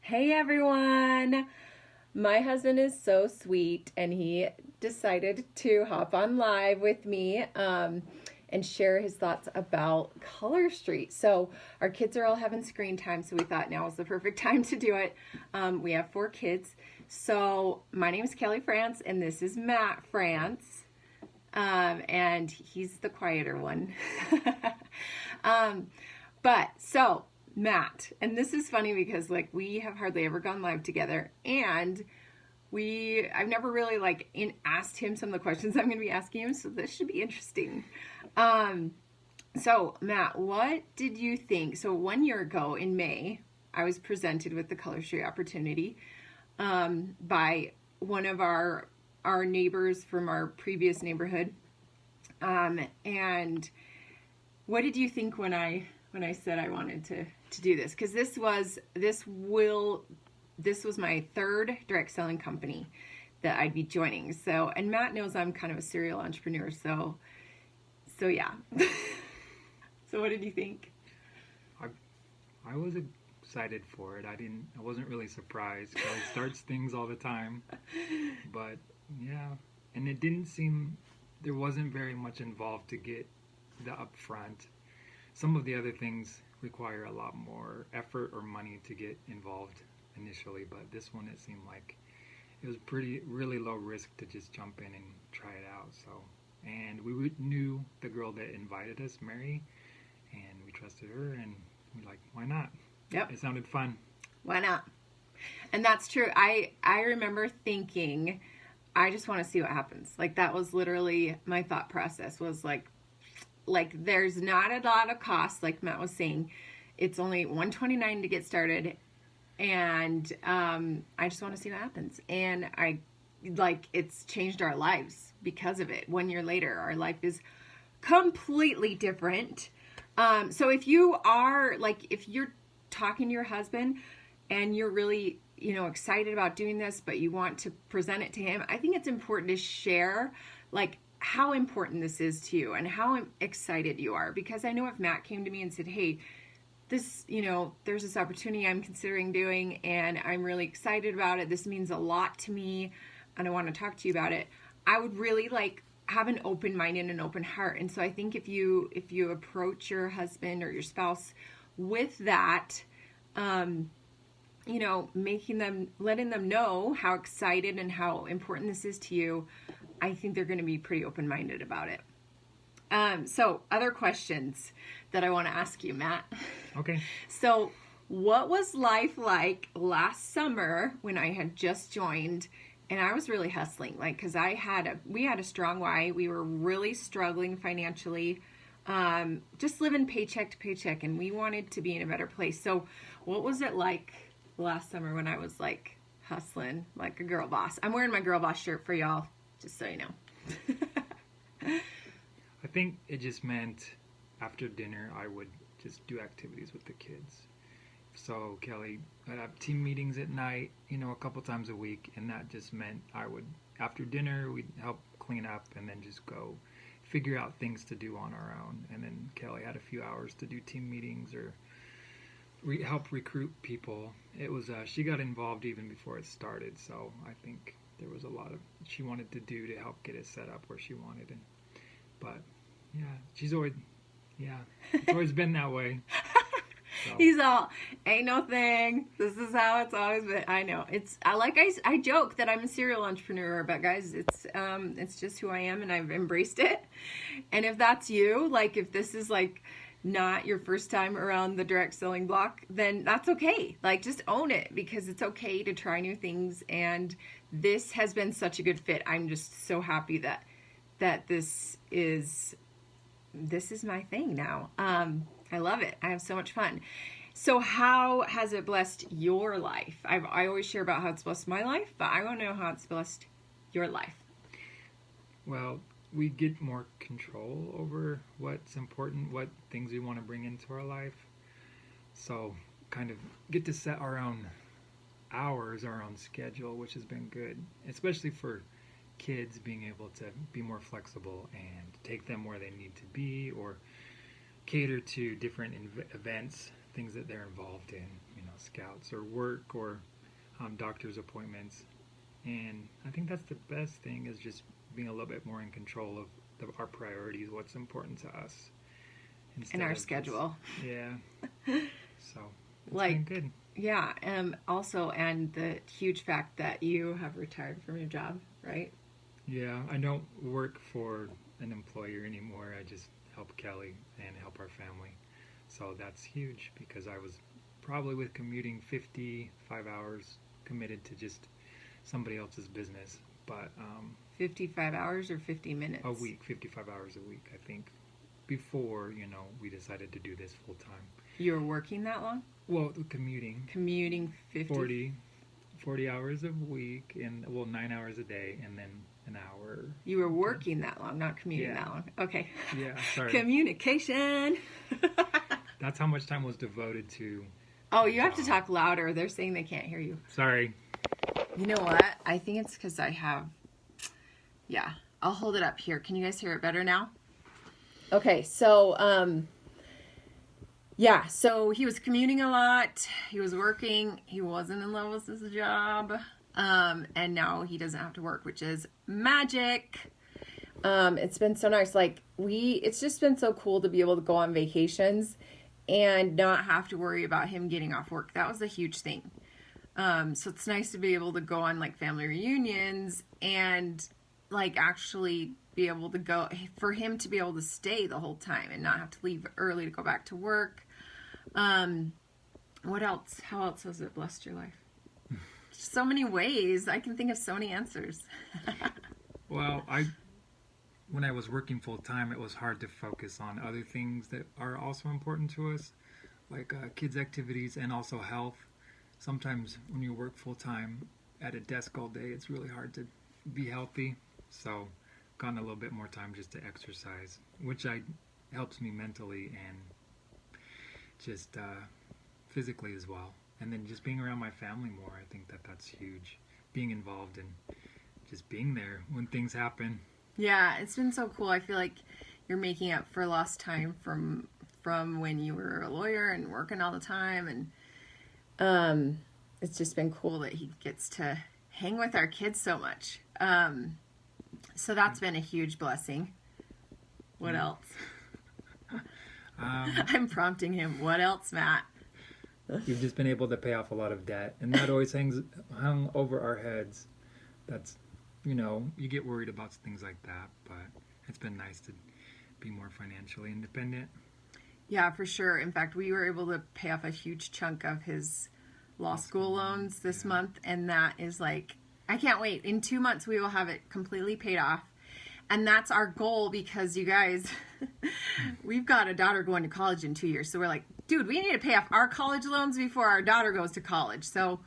Hey everyone! My husband is so sweet and he decided to hop on live with me and share his thoughts about Color Street. So, our kids are all having screen time, so we thought now was the perfect time to do it. We have 4 kids. So, my name is Kelly France and this is Matt France. And he's the quieter one. So Matt, and this is funny because we have hardly ever gone live together, and I've never really asked him some of the questions I'm going to be asking him, so this should be interesting. So Matt, what did you think? So 1 year ago in May, I was presented with the Color Street opportunity by one of our neighbors from our previous neighborhood. And what did you think when I said I wanted to do this? Because this was my 3rd direct selling company that I'd be joining. So, and Matt knows I'm kind of a serial entrepreneur. So yeah. So what did you think? I was excited for it. I wasn't really surprised. Kelly starts things all the time, but yeah, and it didn't seem there wasn't very much involved to get the upfront. Some of the other things require a lot more effort or money to get involved initially, but this one it seemed like it was really low risk to just jump in and try it out. So, and we knew the girl that invited us, Mary, and we trusted her, and we're like, why not? Yep. It sounded fun. Why not? And that's true. I remember thinking, I just want to see what happens. That was literally my thought process, was like there's not a lot of cost, like Matt was saying. It's only $129 to get started, and I just want to see what happens. And it's changed our lives because of it. 1 year later, our life is completely different. So if you are if you're talking to your husband and you're really excited about doing this, but you want to present it to him, I think it's important to share how important this is to you and how excited you are. Because I know if Matt came to me and said, hey, this, there's this opportunity I'm considering doing and I'm really excited about it, this means a lot to me and I want to talk to you about it, I would really have an open mind and an open heart. And so I think if you approach your husband or your spouse with that, letting them know how excited and how important this is to you, I think they're going to be pretty open-minded about it. So other questions that I want to ask you, Matt. Okay. So what was life like last summer when I had just joined and I was really hustling? Because we had a strong why. We were really struggling financially, just living paycheck to paycheck, and we wanted to be in a better place. So what was it like last summer when I was hustling like a girl boss? I'm wearing my girl boss shirt for y'all, just so you know. I think it just meant after dinner I would just do activities with the kids. So Kelly would have team meetings at night, a couple times a week, and that just meant I would, after dinner, we'd help clean up and then just go figure out things to do on our own. And then Kelly had a few hours to do team meetings or help recruit people. It was she got involved even before it started, so I think there was a lot of she wanted to do to help get it set up where she wanted. But yeah, it's always been that way. So. He's all, ain't no thing, this is how it's always been. I know, I joke that I'm a serial entrepreneur, but guys, it's just who I am, and I've embraced it. And if that's you, if this is not your first time around the direct selling block, then that's okay. Just own it, because it's okay to try new things, and this has been such a good fit. I'm just so happy that this is my thing now. I love it. I have so much fun. So how has it blessed your life? I always share about how it's blessed my life, but I want to know how it's blessed your life. Well, we get more control over what's important, what things we want to bring into our life. So kind of get to set our own hours, our own schedule, which has been good, especially for kids, being able to be more flexible and take them where they need to be, or cater to different events, things that they're involved in, scouts or work or doctor's appointments. And I think that's the best thing, is just being a little bit more in control of our priorities, what's important to us. In our schedule. Yeah. So it's Like, been good. Yeah, also, and the huge fact that you have retired from your job, right? Yeah, I don't work for an employer anymore. I just help Kelly and help our family. So that's huge, because I was probably with commuting 55 hours committed to just somebody else's business. But 55 hours or 50 minutes? a week, 55 hours a week, I think, before, we decided to do this full time. You were working that long? Well, commuting. Commuting 40 hours a week, and 9 hours a day, and then an hour. You were working that long, not commuting Yeah. that long. Okay. Yeah, sorry. Communication. That's how much time was devoted to. Oh, you have to talk louder. They're saying they can't hear you. Sorry. You know what? I think it's because I have... Yeah. I'll hold it up here. Can you guys hear it better now? Okay, so, yeah, so he was commuting a lot. He was working. He wasn't in love with his job. And now he doesn't have to work, which is magic. It's been so nice. It's just been so cool to be able to go on vacations and not have to worry about him getting off work. That was a huge thing. So it's nice to be able to go on family reunions and actually be able to go, for him to be able to stay the whole time and not have to leave early to go back to work. What else? How else has it blessed your life? So many ways. I can think of so many answers. Well, when I was working full time, it was hard to focus on other things that are also important to us, like kids' activities and also health. Sometimes when you work full time at a desk all day, it's really hard to be healthy. So, gotten a little bit more time just to exercise, which helps me mentally and just physically as well. And then just being around my family more, I think that's huge. Being involved and just being there when things happen. Yeah, it's been so cool. I feel like you're making up for lost time from when you were a lawyer and working all the time. And it's just been cool that he gets to hang with our kids so much. So that's been a huge blessing. What else? I'm prompting him. What else, Matt? We've just been able to pay off a lot of debt, and that always hung over our heads. That's, you get worried about things like that, but it's been nice to be more financially independent. Yeah, for sure. In fact, we were able to pay off a huge chunk of his law school loans this month, and that is I can't wait. In 2 months, we will have it completely paid off. And that's our goal, because you guys, we've got a daughter going to college in 2 years. So we're like, dude, we need to pay off our college loans before our daughter goes to college. So,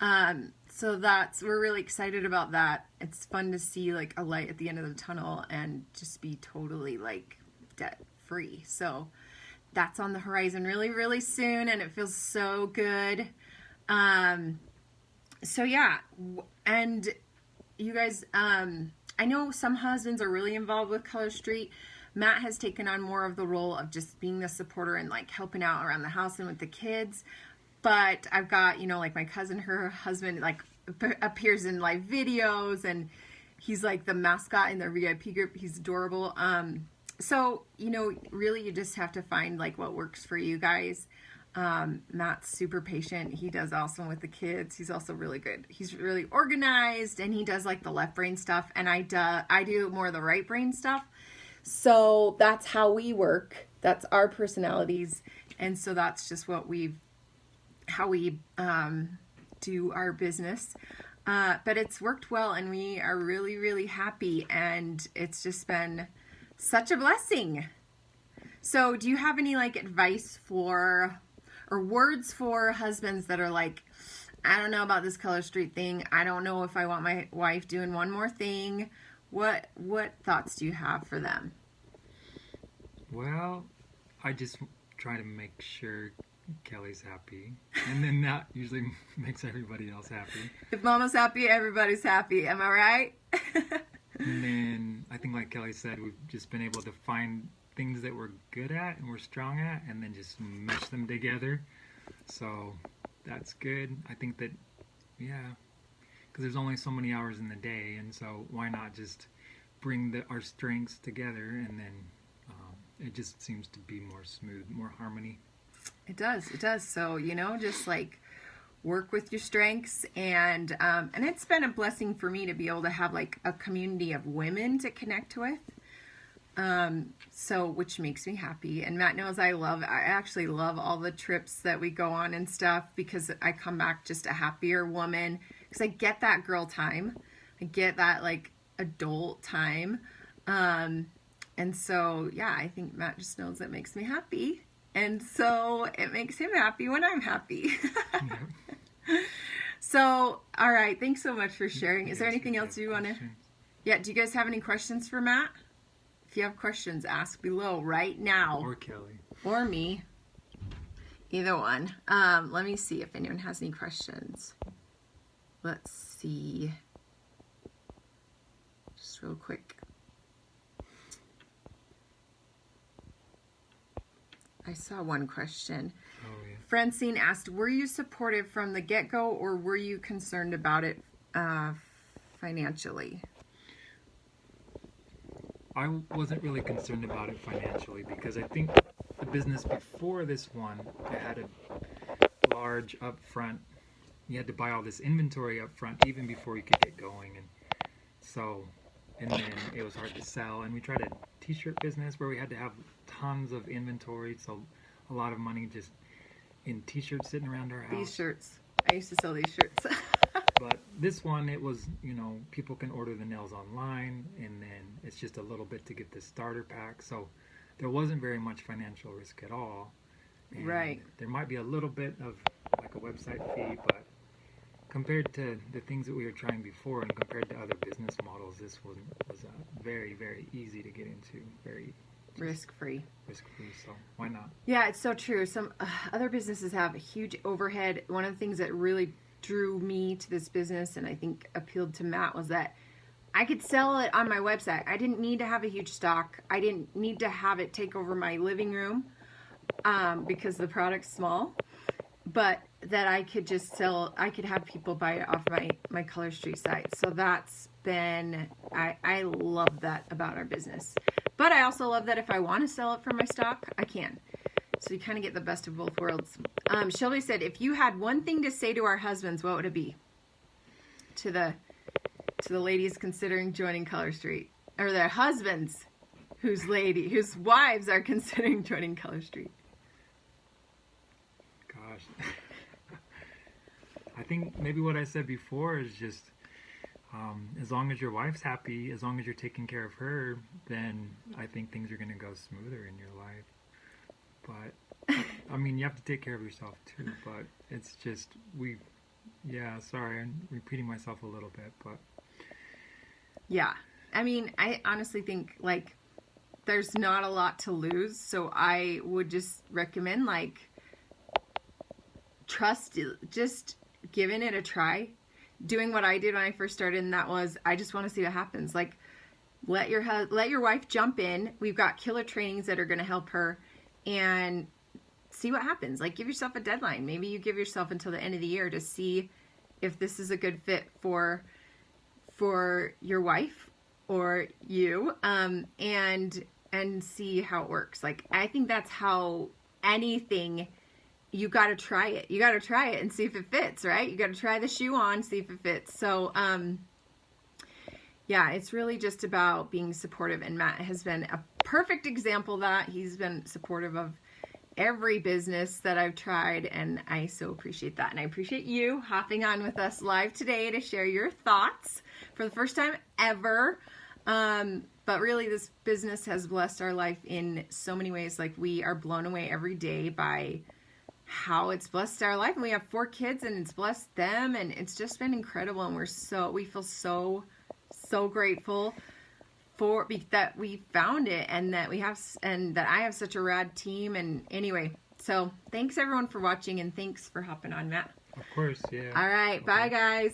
we're really excited about that. It's fun to see a light at the end of the tunnel and just be totally debt free. So that's on the horizon really, really soon. And it feels so good. So yeah. And you guys, I know some husbands are really involved with Color Street. Matt has taken on more of the role of just being the supporter and helping out around the house and with the kids. But I've got, my cousin, her husband, appears in live videos, and he's the mascot in their VIP group. He's adorable. So, really you just have to find what works for you guys. Matt's super patient. He does awesome with the kids. He's also really good. He's really organized, and he does the left brain stuff, and I do more of the right brain stuff. So that's how we work. That's our personalities. And so that's just how we do our business. But it's worked well, and we are really, really happy, and it's just been such a blessing. So do you have any advice for, or words for husbands that are I don't know about this Color Street thing. I don't know if I want my wife doing one more thing. What thoughts do you have for them? Well, I just try to make sure Kelly's happy, and then that usually makes everybody else happy. If Mama's happy, everybody's happy. Am I right? And then I think, like Kelly said, we've just been able to find things that we're good at and we're strong at, and then just mesh them together. So that's good. I think that, yeah, because there's only so many hours in the day, and so why not just bring our strengths together, and then it just seems to be more smooth, more harmony. It does. So, just like work with your strengths, and it's been a blessing for me to be able to have like a community of women to connect with. So, which makes me happy. And Matt knows I actually love all the trips that we go on and stuff, because I come back just a happier woman, because I get that girl time. I get that like adult time. And so, yeah, I think Matt just knows that makes me happy. And so it makes him happy when I'm happy. So, all right. Thanks so much for sharing. Is there anything else you want to? Yeah. Do you guys have any questions for Matt? If you have questions, ask below right now. Or Kelly. Or me. Either one. Let me see if anyone has any questions. Let's see. Just real quick. I saw one question. Oh, yeah. Francine asked, were you supportive from the get-go, or were you concerned about it financially? I wasn't really concerned about it financially, because I think the business before this one, it had a large upfront. You had to buy all this inventory up front even before you could get going, and then it was hard to sell. And we tried a t-shirt business where we had to have tons of inventory, so a lot of money just in t-shirts sitting around our house. These shirts. I used to sell these shirts. But this one, it was, people can order the nails online, and then it's just a little bit to get the starter pack. So there wasn't very much financial risk at all. And right. There might be a little bit of like a website fee, but compared to the things that we were trying before, and compared to other business models, this was very, very easy to get into. Very risk-free. Risk-free, so why not? Yeah, it's so true. Some other businesses have a huge overhead. One of the things that really drew me to this business, and I think appealed to Matt, was that I could sell it on my website. I didn't need to have a huge stock. I didn't need to have it take over my living room because the product's small. But that I could just sell, I could have people buy it off my Color Street site. So that's been, I love that about our business. But I also love that if I want to sell it for my stock, I can. So you kind of get the best of both worlds. Shelby said, if you had one thing to say to our husbands, what would it be? To the ladies considering joining Color Street. Or their husbands whose wives are considering joining Color Street. Gosh. I think maybe what I said before is just as long as your wife's happy, as long as you're taking care of her, then I think things are going to go smoother in your life. But, I mean, you have to take care of yourself too, but it's just, sorry, I'm repeating myself a little bit, but. Yeah. I mean, I honestly think, like, there's not a lot to lose, so I would just recommend, like, just giving it a try, doing what I did when I first started, and that was, I just want to see what happens. Like, let your wife jump in. We've got killer trainings that are going to help her, and see what happens. Like, give yourself a deadline. Maybe you give yourself until the end of the year to see if this is a good fit for your wife or you, and see how it works. Like, I think that's how anything. You got to try it. You got to try it and see if it fits, right? You got to try the shoe on, see if it fits. So, yeah, it's really just about being supportive. And Matt has been a perfect example of that. He's been supportive of every business that I've tried, and I so appreciate that. And I appreciate you hopping on with us live today to share your thoughts for the first time ever. But really, this business has blessed our life in so many ways. Like, we are blown away every day by how it's blessed our life, and we have 4 kids, and it's blessed them, and it's just been incredible. And we feel so grateful for that we found it, and that I have such a rad team. And anyway, so thanks everyone for watching, and thanks for hopping on, Matt. Of course, yeah. All right, bye guys.